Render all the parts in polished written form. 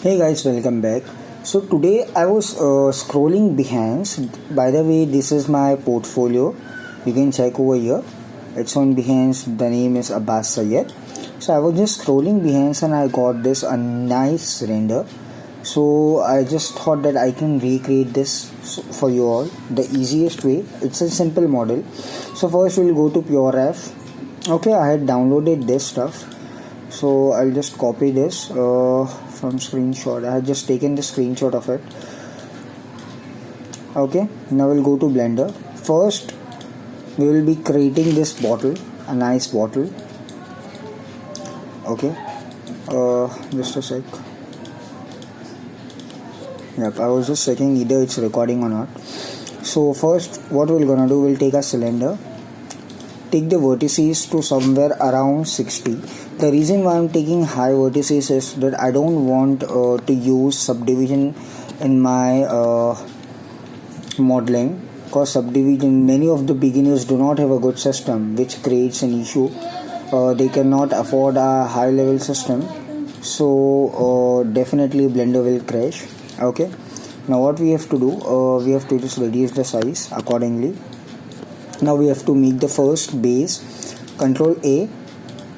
Hey guys, welcome back. So today I was scrolling Behance. By the way, this is my portfolio. You can check over here. It's on Behance. The name is Abbas Sayed. So I was just scrolling Behance and I got this a nice render. So I just thought that I can recreate this for you all. The easiest way. It's a simple model. So first we'll go to PureRef. Okay, I had downloaded this stuff. So I'll just copy this from screenshot. I have just taken the screenshot of it. Okay, now we'll go to Blender. First we will be creating this bottle, a nice bottle. Okay, just a sec. Yep, I was just checking either it's recording or not. So first what we're gonna do, we'll take a cylinder, take the vertices to somewhere around 60. The reason why I'm taking high vertices is that I don't want to use subdivision in my modeling, because subdivision, many of the beginners do not have a good system, which creates an issue. They cannot afford a high level system, so definitely Blender will crash. Okay, now what we have to do, we have to just reduce the size accordingly. Now we have to make the first base. Control A,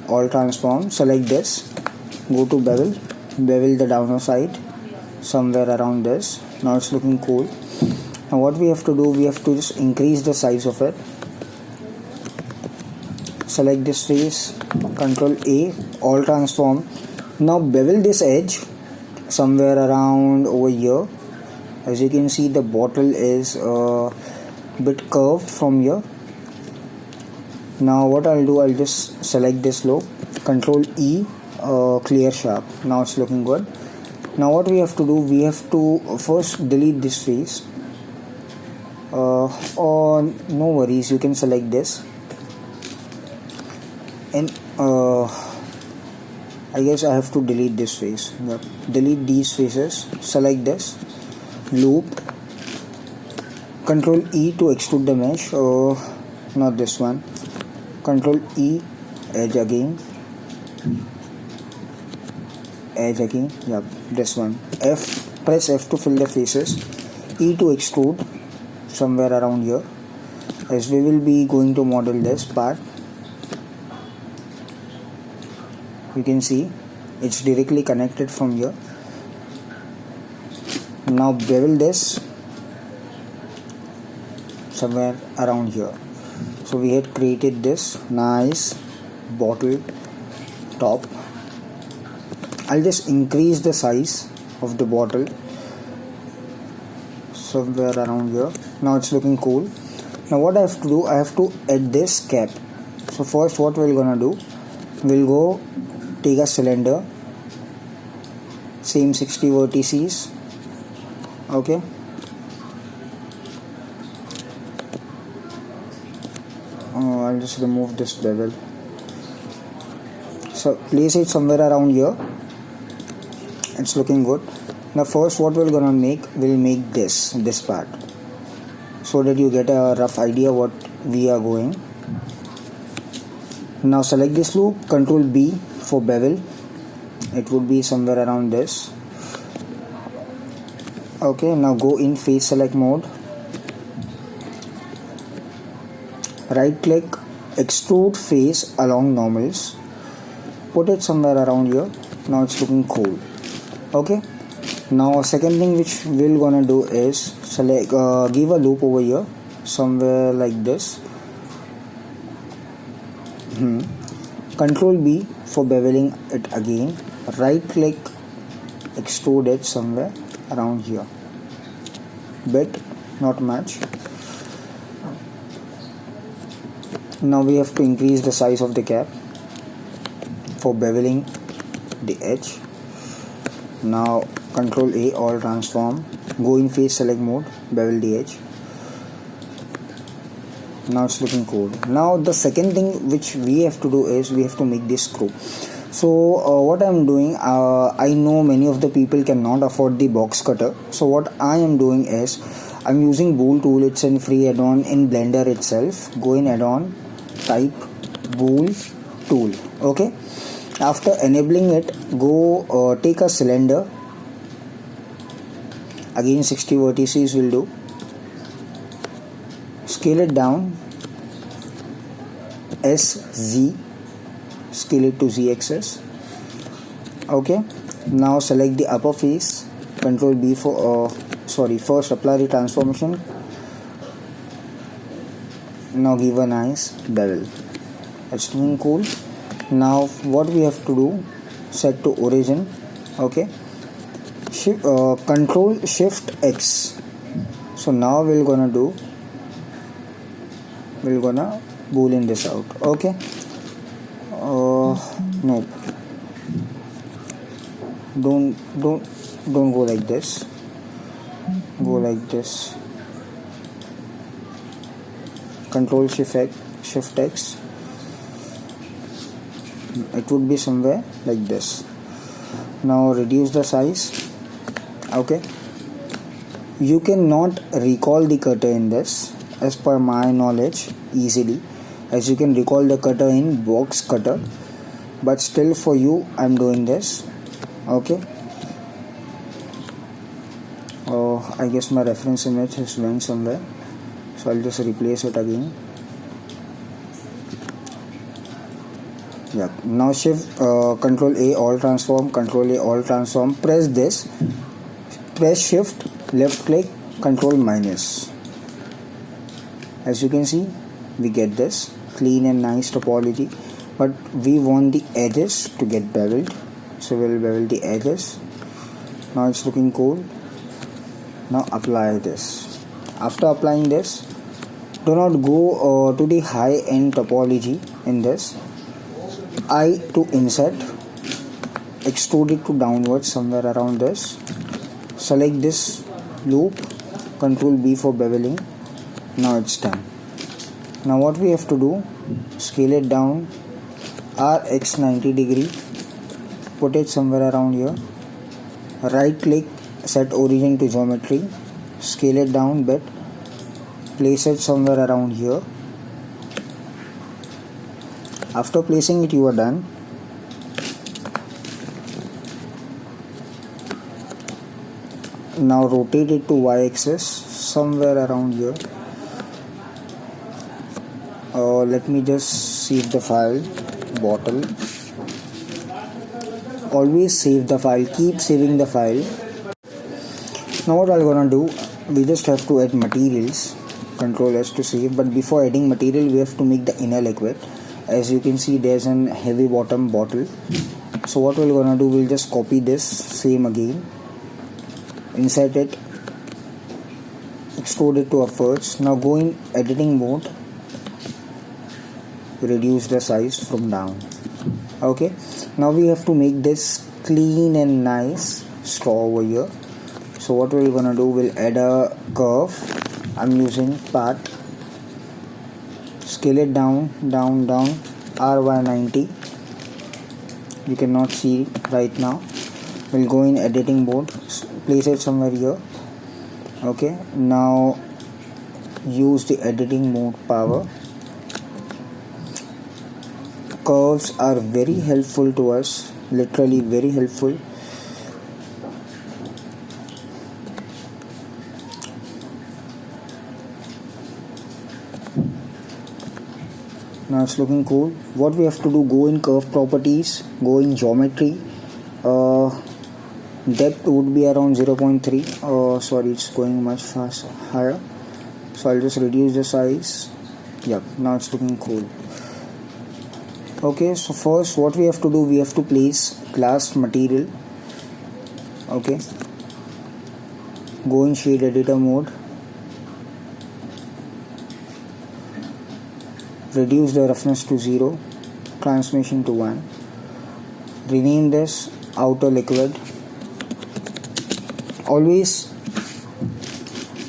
all transform, select this, go to bevel the downer side somewhere around this. Now it's looking cool. Now what we have to do, we have to just increase the size of it. Select this face, Control A, all transform. Now bevel this edge somewhere around over here. As you can see, the bottle is bit curved from here. Now what I'll do, I'll just select this loop, Control E, clear sharp. Now it's looking good. Now what we have to do, we have to first delete this face. Or no worries, you can select this. And I guess I have to delete this face. Delete these faces. Select this loop. Control E to extrude the mesh. Not this one. Control E, edge again. Yep, this one. Press F to fill the faces. E to extrude somewhere around here, as we will be going to model this part. You can see it's directly connected from here. Now bevel this somewhere around here. So we had created this nice bottle top. I'll just increase the size of the bottle somewhere around here. Now it's looking cool. Now what I have to do, I have to add this cap. So first what we're gonna do, we'll go take a cylinder, same 60 vertices. Okay, I'll just remove this bevel. So place it somewhere around here. It's looking good. Now first what we're gonna make, we'll make this part, so that you get a rough idea what we are going. Now select this loop, Control B for bevel. It would be somewhere around this. Okay, now go in face select mode. Right click, extrude face along normals. Put it somewhere around here. Now it's looking cool. Okay, now second thing which we're gonna do is select, give a loop over here somewhere like this. Control B for beveling it again. Right click, extrude it somewhere around here. Bit, not much. Now we have to increase the size of the cap for beveling the edge. Now Control A, all transform, go in face select mode, bevel the edge. Now it's looking cool. Now the second thing which we have to do is we have to make this screw. So what I'm doing, I know many of the people cannot afford the box cutter. So what I am doing is I'm using Bool tool. It's a free add-on in Blender itself. Go in add-on, type Bool tool. Okay, after enabling it, go take a cylinder, Again 60 vertices will do. Scale it down, SZ, scale it to Z axis. Okay, now select the upper face, Control B for first apply the transformation. Now give a nice bevel. That's looking cool. Now what we have to do, set to origin. Okay, Control Shift X. So now we're gonna boolean this out. Okay, no, don't go like this, go like this. Control Shift X. It would be somewhere like this. Now reduce the size. Okay, you cannot recall the cutter in this, as per my knowledge, easily, as you can recall the cutter in box cutter, but still for you I'm doing this. Okay, I guess my reference image has went somewhere, so I'll just replace it again. Yeah, now shift Control A all transform, Control A all transform, press this, press shift, left click, Control minus. As you can see, we get this clean and nice topology, but we want the edges to get beveled, so we'll bevel the edges. Now it's looking cool. Now apply this. After applying this, do not go to the high end topology in this. I to insert, extrude it to downwards somewhere around this. Select this loop, Control B for beveling. Now it's done. Now what we have to do, scale it down, RX 90 degree, put it somewhere around here. Right click, set origin to geometry, scale it down bit, place it somewhere around here. After placing it, you are done. Now rotate it to y-axis somewhere around here. Let me just save the file. Bottle. Always save the file. Keep saving the file. Now what I'm gonna do, we just have to add materials. Control S to save. But before adding material, we have to make the inner liquid. As you can see, there's an heavy bottom bottle. So what we're gonna do, we'll just copy this same again, insert it, extrude it to upwards. Now go in editing mode, reduce the size from down. Okay, now we have to make this clean and nice straw over here. So what we're gonna do, we'll add a curve. I'm using path. Scale it down, RY90. You cannot see right now. We'll go in editing mode, place it somewhere here. Okay, now use the editing mode power. Curves are very helpful to us, literally very helpful. Now it's looking cool. What we have to do, go in curve properties, go in geometry. Depth would be around 0.3. Sorry, it's going much fast higher. So I'll just reduce the size. Yep, now it's looking cool. Okay, so first what we have to do, we have to place glass material. Okay, go in shade editor mode, reduce the roughness to 0, transmission to 1, rename this outer liquid. Always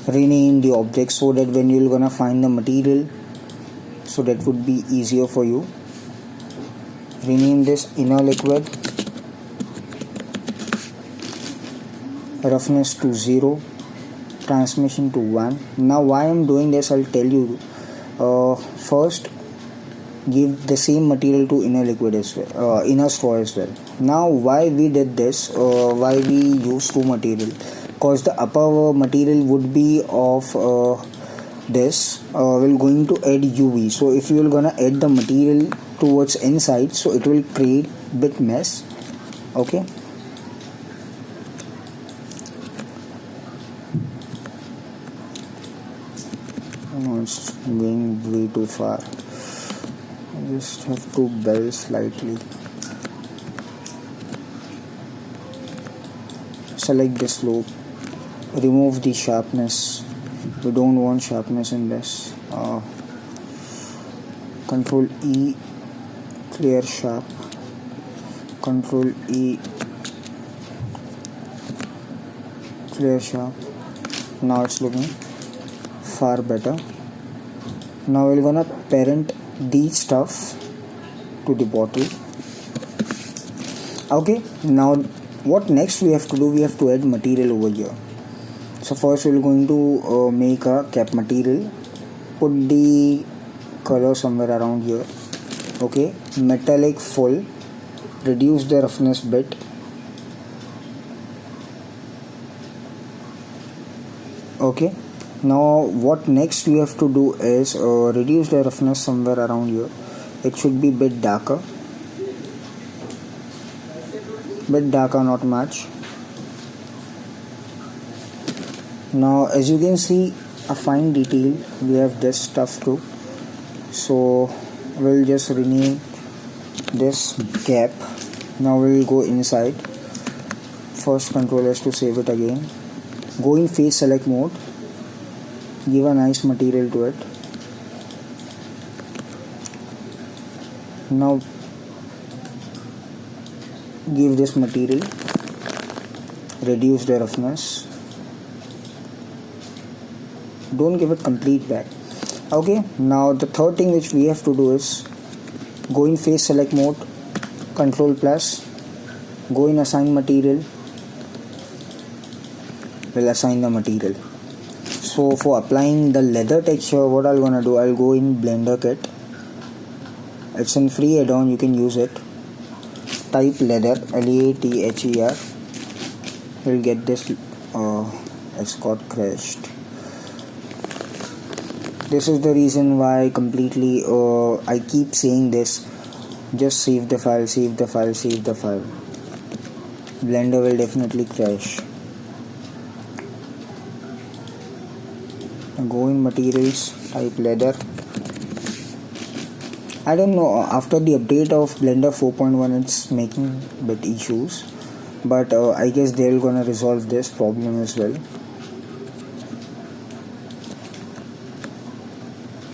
rename the object so that when you're gonna find the material, so that would be easier for you. Rename this inner liquid, roughness to 0, transmission to 1. Now why I'm doing this, I'll tell you. First, give the same material to inner liquid as well, inner straw as well. Now why we did this, why we use two material, cause the upper material would be of this we're going to add UV. So if you're gonna add the material towards inside, so it will create bit mess. Okay, no, it's going way too far. I just have to bend slightly. Select the slope, remove the sharpness. We don't want sharpness in this. Control E, clear sharp. Control E, clear sharp. Now it's looking far better. Now we're gonna parent these stuff to the bottle. Okay, now what next we have to do, we have to add material over here. So first we're going to make a cap material, put the color somewhere around here. Okay, metallic full, reduce the roughness bit. Okay, now what next we have to do is reduce the roughness somewhere around here. It should be bit darker, not much. Now as you can see, a fine detail, we have this stuff too. So we'll just rename this cap. Now we'll go inside. First control S to save it again. Go in face select mode, give a nice material to it. Now give this material, reduce the roughness, don't give it complete back. Okay, now the third thing which we have to do is go in face select mode, control plus, go in assign material, we'll assign the material. So for applying the leather texture, what I'm gonna do, I'll go in Blender Kit. It's in free add-on, you can use it. Type leather, LEATHER. You'll get this. It's got crashed. This is the reason why completely I keep saying this. Just save the file, save the file, save the file. Blender will definitely crash. Go in materials, type leather. I don't know, after the update of Blender 4.1 it's making bit issues, but I guess they're gonna resolve this problem as well.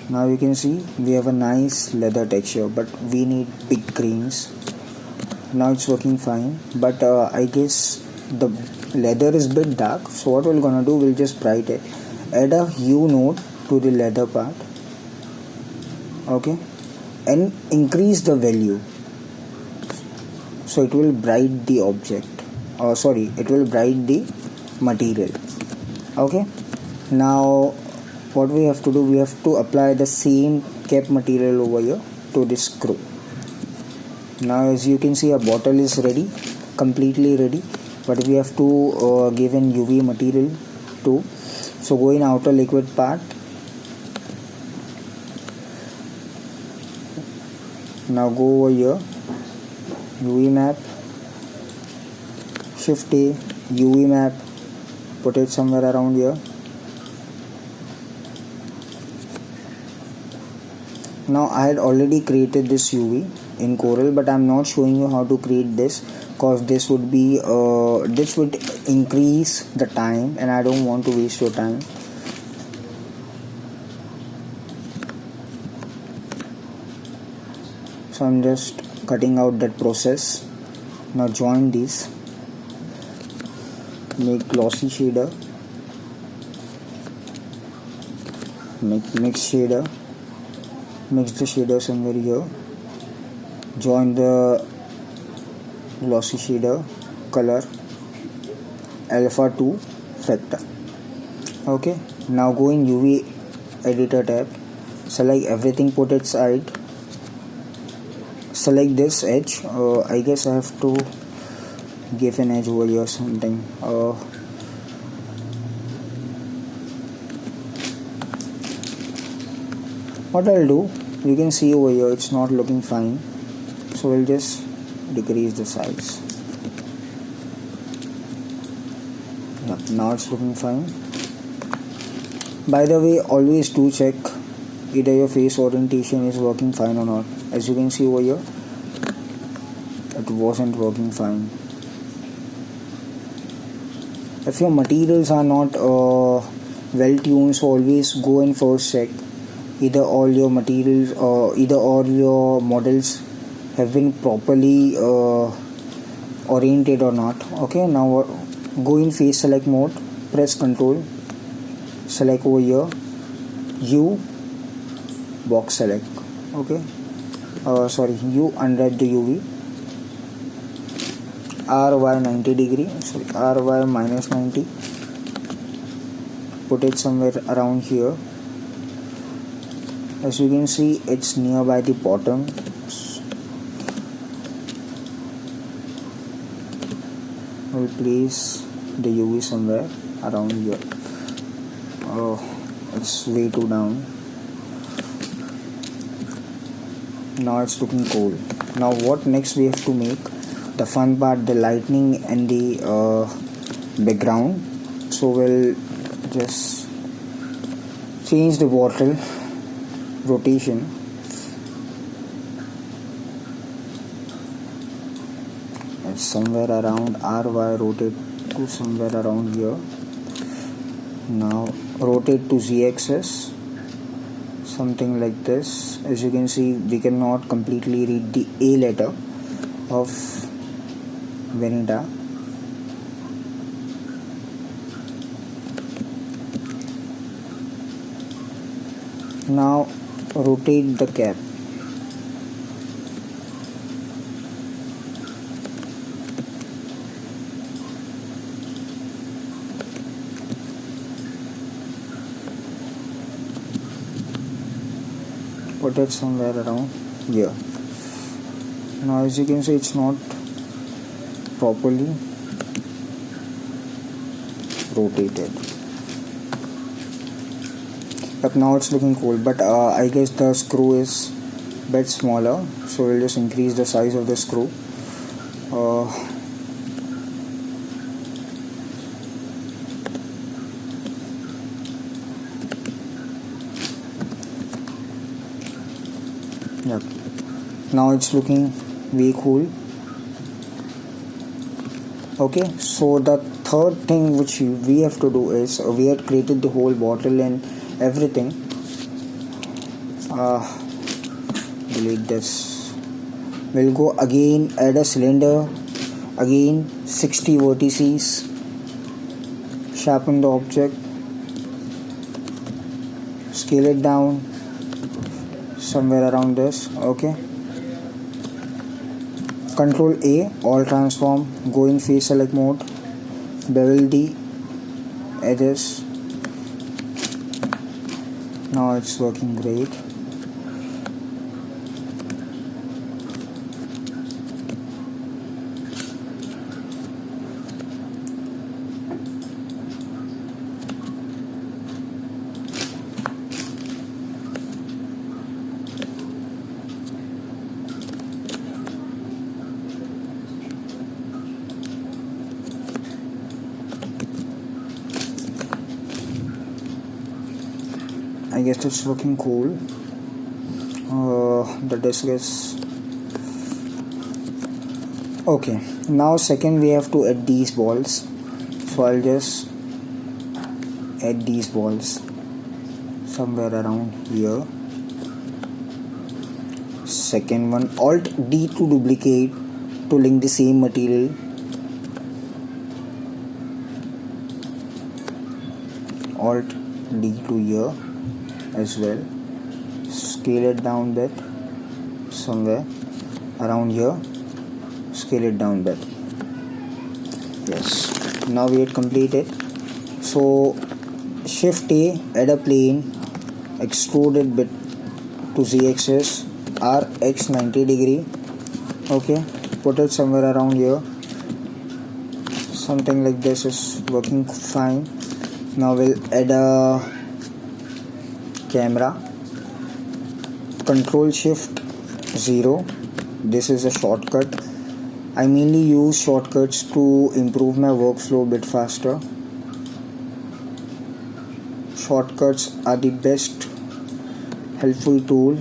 Now you can see we have a nice leather texture, but we need big grains. Now it's working fine, but I guess the leather is bit dark, so what we're gonna do, we'll just brighten it. Add a hue node to the leather part. Okay, and increase the value so it will bright the object, it will bright the material. Okay, now what we have to do, we have to apply the same cap material over here to this screw. Now as you can see, a bottle is ready, completely ready, but we have to give an UV material too. So go in outer liquid part. Now go over here, UV map, shift A, UV map, put it somewhere around here. Now I had already created this UV in Corel, but I'm not showing you how to create this because this would be this would increase the time and I don't want to waste your time. So I'm just cutting out that process. Now join these, make glossy shader, make mix shader, mix the shader somewhere here, join the glossy shader, color, alpha 2 factor. Okay, now go in UV editor tab, select everything, put it side, select this edge. I guess I have to give an edge over here or something. What I'll do, you can see over here it's not looking fine, so we'll just decrease the size. Now it's looking fine. By the way, always do check either your face orientation is working fine or not. As you can see over here, it wasn't working fine. If your materials are not well tuned, so always go and first check either all your materials or either all your models have been properly oriented or not. Okay, now go in face select mode, press Ctrl, select over here U, box select. Okay, U, unwrap the UV, RY 90 degree, RY minus 90, put it somewhere around here. As you can see, it's nearby the bottom. We'll place the UV somewhere around here. Oh, it's way too down. Now it's looking cool. Now what next we have to make? The fun part, the lightning and the background. So we'll just change the bottle rotation. It's somewhere around RY, rotate to somewhere around here. Now rotate to Z-axis, something like this. As you can see, we cannot completely read the A letter of Veneta. Now rotate the cap. Put it somewhere around here. Now as you can see, it's not properly rotated. But now it's looking cool, but I guess the screw is a bit smaller, so we'll just increase the size of the screw. Yep. Now it's looking way cool. Okay, so the third thing which we have to do is we had created the whole bottle and everything. Delete this. We'll go again, add a cylinder, again 60 vertices, sharpen the object, scale it down somewhere around this. Okay, Control A, all transform, go in face select mode, bevel the edges. Now it's working great. I guess it's looking cool. The disc is okay. Now second we have to add these balls, so I'll just add these balls somewhere around here. Second one, Alt D to duplicate to link the same material. Alt D to here as well. Scale it down bit somewhere around here. Scale it down bit. Yes. Now we had completed. So Shift A, add a plane, extrude it bit to Z-axis, RX 90 degree. Okay. Put it somewhere around here. Something like this is working fine. Now we'll add a camera. Control Shift 0. This is a shortcut. I mainly use shortcuts to improve my workflow a bit faster. Shortcuts are the best helpful tool.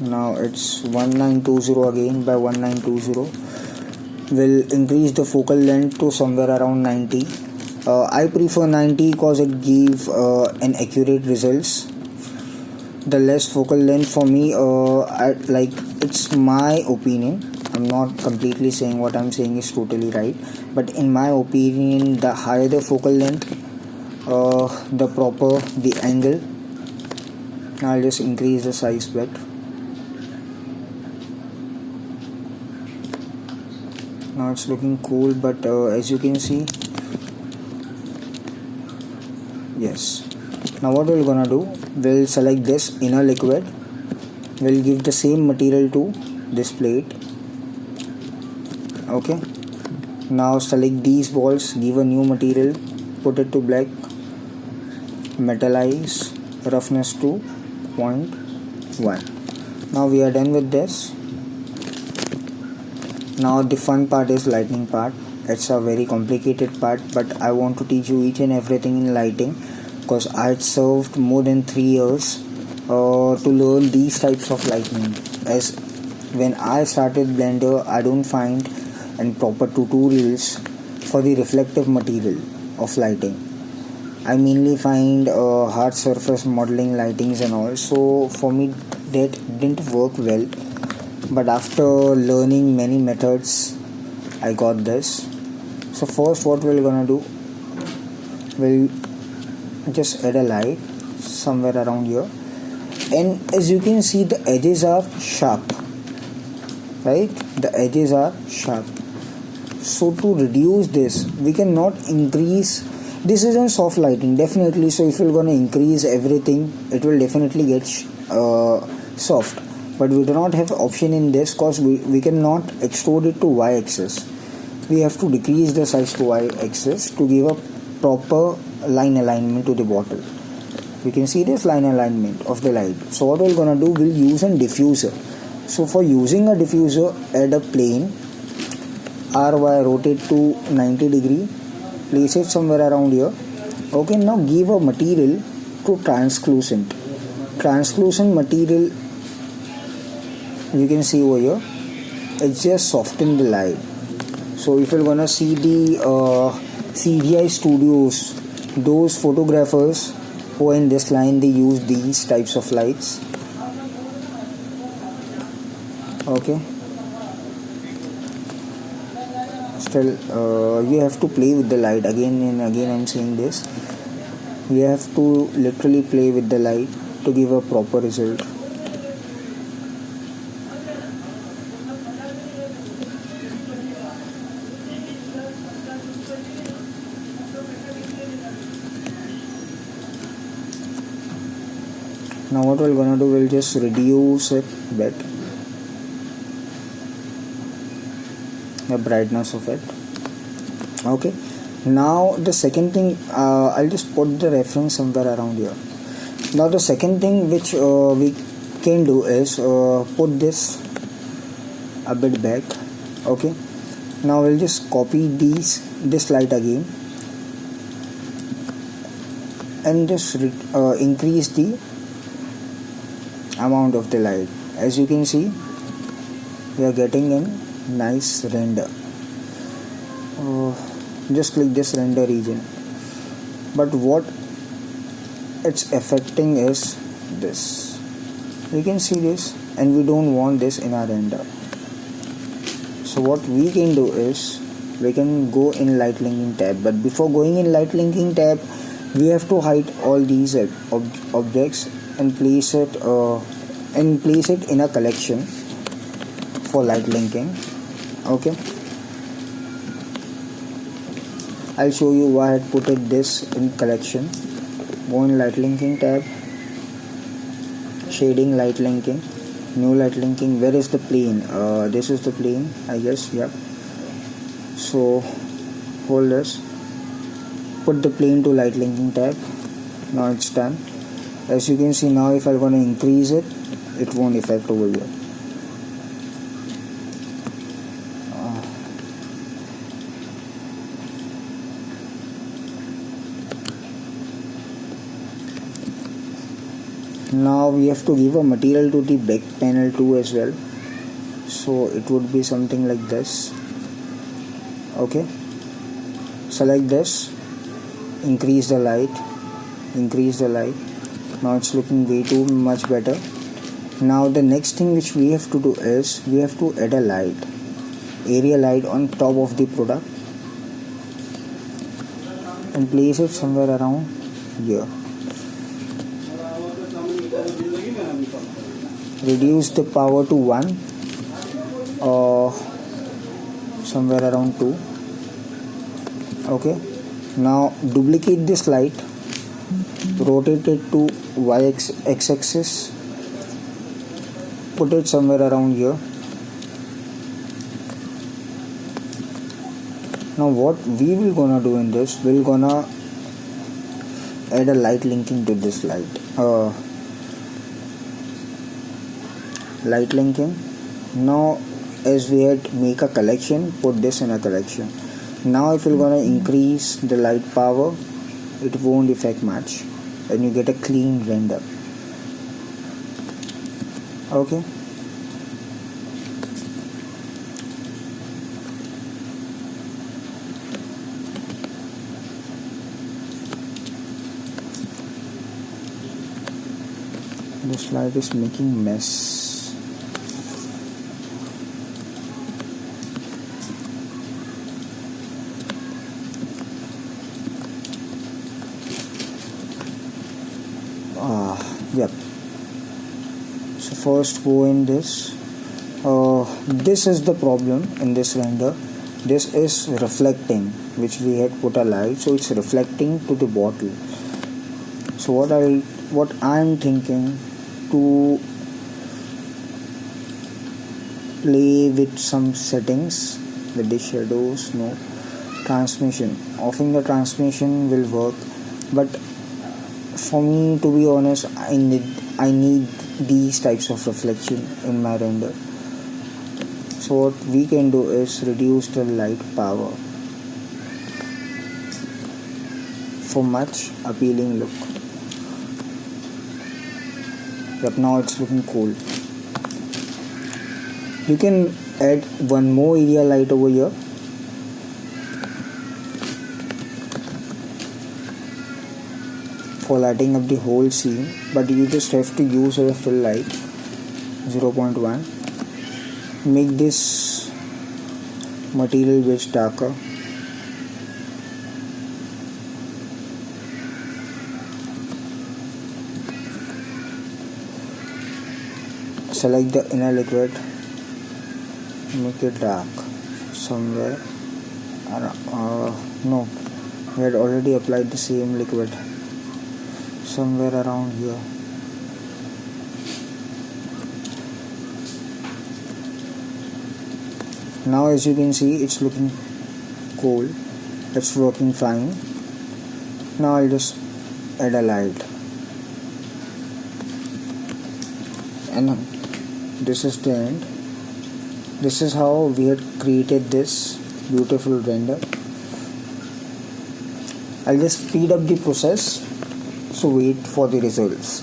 Now it's 1920 again. By 1920 will increase the focal length to somewhere around 90. I prefer 90 because it gives an accurate results. The less focal length for me, it's my opinion. I'm not completely saying what I'm saying is totally right, but in my opinion, the higher the focal length, the proper the angle. I'll just increase the size bit. Now it's looking cool, but as you can see, yes. Now what we're gonna do, we'll select this inner liquid. We'll give the same material to this plate. Okay. Now select these balls, give a new material, put it to black, metallize, roughness to 0.1. Now we are done with this. Now the fun part is lighting part. It's a very complicated part, but I want to teach you each and everything in lighting, because I had served more than 3 years to learn these types of lighting. As when I started Blender, I don't find any proper tutorials for the reflective material of lighting. I mainly find hard surface modeling lightings and all, so for me that didn't work well. But after learning many methods, I got this. So first what we're gonna do, we'll just add a light somewhere around here, and as you can see, the edges are sharp, right? The edges are sharp. So to reduce this, we cannot increase. This is a soft lighting, definitely. So if you're gonna increase everything, it will definitely get soft. But we do not have option in this, because we cannot extrude it to y-axis. We have to decrease the size to y-axis to give a proper line alignment to the bottle. We can see this line alignment of the light. So what we're gonna do, we'll use a diffuser. So for using a diffuser, add a plane, RY, rotate to 90 degree, place it somewhere around here. Okay, now give a material to translucent. Translucent material, you can see over here, it just soften the light. So if you're gonna see the CGI studios, those photographers who are in this line, they use these types of lights. Okay. Still, you have to play with the light. Again and again I'm saying this. You have to literally play with the light to give a proper result. Now what we're gonna do, we'll just reduce it a bit, the brightness of it. Okay, now the second thing, I'll just put the reference somewhere around here. Now the second thing which we can do is put this a bit back. Okay, now we'll just copy this light again and just increase the amount of the light. As you can see, we are getting a nice render. Just click this render region, but what it's affecting is this. You can see this, and we don't want this in our render. So what we can do is we can go in light linking tab, but before going in light linking tab, we have to hide all these objects and place it in a collection for light linking. Okay, I'll show you why I put this in collection. Go in light linking tab, shading, light linking, new light linking. Where is the plane? This is the plane, I guess. Yep. So hold this, put the plane to light linking tab. Now it's done. As you can see now, if I'm going to increase it, it won't affect over here. Now we have to give a material to the back panel too as well, so it would be something like this. Okay, select this, increase the light. Now it's looking way too much better. Now the next thing which we have to do is we have to add a light, area light on top of the product, and place it somewhere around here. Reduce the power to 1 or somewhere around 2. Okay, now duplicate this light, rotate it to x-axis, put it somewhere around here. Now what we will gonna do in this, we're gonna add a light linking to this light. Light linking. Now as we had make a collection, put this in a collection. Now if you're gonna increase the light power, it won't affect much and you get a clean render. Okay, this light is making mess. Yep. So first go in this. This is the problem in this render. This is reflecting, which we had put a light, so it's reflecting to the bottle. So what I'm thinking to play with some settings with the shadows. No, transmission. Offing the transmission will work, but for me, to be honest, I need these types of reflection in my render. So what we can do is reduce the light power for much appealing look. Yep, now it's looking cool. You can add one more area light over here. For lighting up the whole scene, but you just have to use a fill light 0.1. Make this material bit darker. Select the inner liquid, make it dark somewhere around, no, we had already applied the same liquid somewhere around here. Now as you can see, it's looking cool, it's working fine. Now I'll just add a light, and this is the end. This is how we had created this beautiful render. I'll just speed up the process, so wait for the results.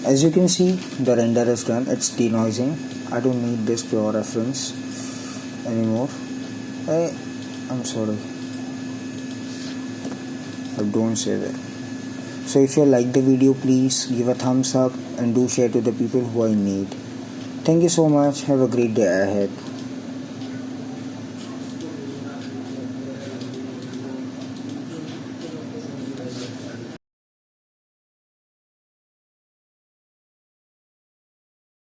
As you can see, the render is done. It's denoising. I don't need this pure reference anymore. I'm sorry, don't say that. So if you like the video, please give a thumbs up and do share to the people who are in need. Thank you so much. Have a great day ahead.